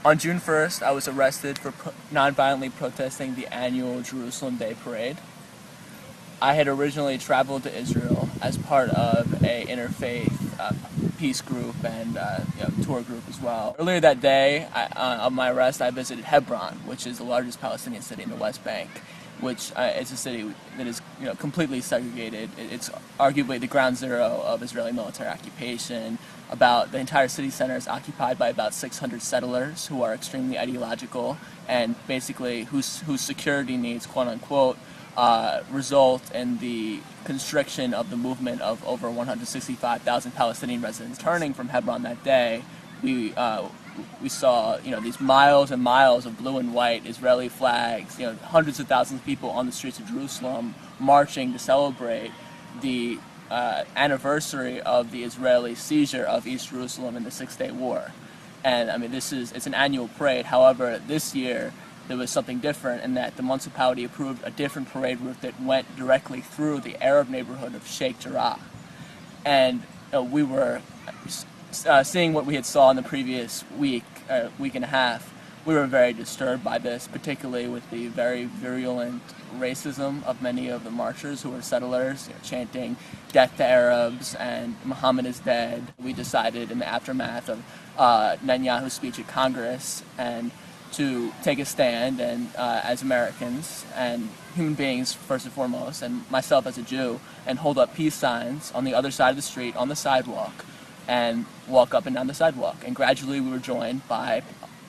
On June 1st, I was arrested for non-violently protesting the annual Jerusalem Day Parade. I had originally traveled to Israel as part of a interfaith peace group and tour group as well. Earlier that day, of my arrest, I visited Hebron, which is the largest Palestinian city in the West Bank, which is a city that is completely segregated. It's arguably the ground zero of Israeli military occupation. The entire city center is occupied by about 600 settlers who are extremely ideological and basically whose security needs, quote unquote, result in the constriction of the movement of over 165,000 Palestinian residents. Turning from Hebron that day, we saw these miles and miles of blue and white Israeli flags, hundreds of thousands of people on the streets of Jerusalem marching to celebrate the anniversary of the Israeli seizure of East Jerusalem in the Six-Day War. And I mean, it's an annual parade. However, this year there was something different in that the municipality approved a different parade route that went directly through the Arab neighborhood of Sheikh Jarrah. And we were seeing what we had saw in the previous week and a half. We were very disturbed by this, particularly with the very virulent racism of many of the marchers who were settlers, chanting "Death to Arabs" and "Muhammad is dead." We decided in the aftermath of Netanyahu's speech at Congress and to take a stand and as Americans and human beings first and foremost, and myself as a Jew, and hold up peace signs on the other side of the street on the sidewalk and walk up and down the sidewalk. And gradually we were joined by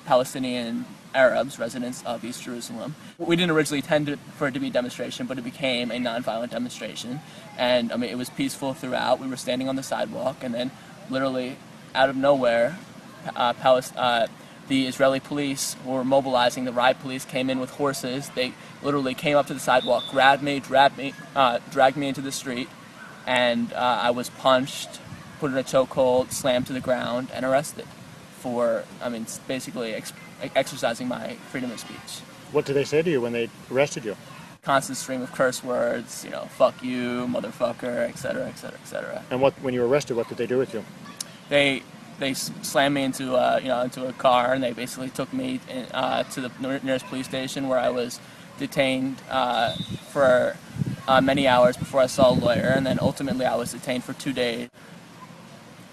Palestinian Arabs, residents of East Jerusalem. We didn't originally intend for it to be a demonstration, but it became a nonviolent demonstration. And I mean, it was peaceful throughout. We were standing on the sidewalk, and then literally out of nowhere, the Israeli police were mobilizing. The riot police came in with horses. They literally came up to the sidewalk, grabbed me, dragged me into the street, and I was punched, put in a chokehold, slammed to the ground, and arrested for, basically exercising my freedom of speech. What did they say to you when they arrested you? Constant stream of curse words, fuck you, motherfucker, etc., etc., etc. And when you were arrested, what did they do with you? They slammed me into a car, and they basically took me to the nearest police station, where I was detained for many hours before I saw a lawyer, and then ultimately I was detained for 2 days.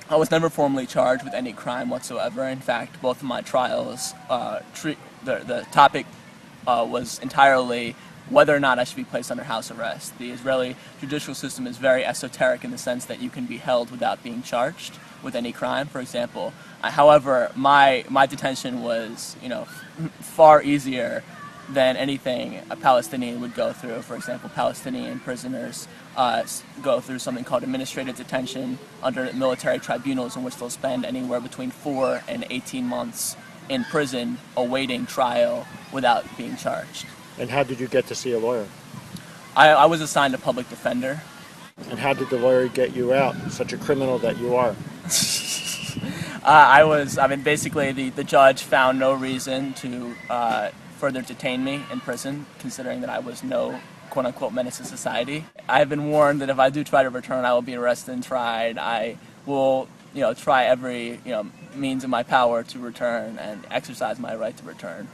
I was never formally charged with any crime whatsoever. In fact, both of my trials, the topic was entirely whether or not I should be placed under house arrest. The Israeli judicial system is very esoteric in the sense that you can be held without being charged with any crime, for example. However, my detention was, far easier than anything a Palestinian would go through. For example, Palestinian prisoners go through something called administrative detention under military tribunals, in which they'll spend anywhere between 4 and 18 months in prison awaiting trial without being charged. And how did you get to see a lawyer? I was assigned a public defender. And how did the lawyer get you out, such a criminal that you are? Basically the judge found no reason to further detain me in prison, considering that I was no quote-unquote menace to society. I have been warned that if I do try to return, I will be arrested and tried. I will, try every, means in my power to return and exercise my right to return.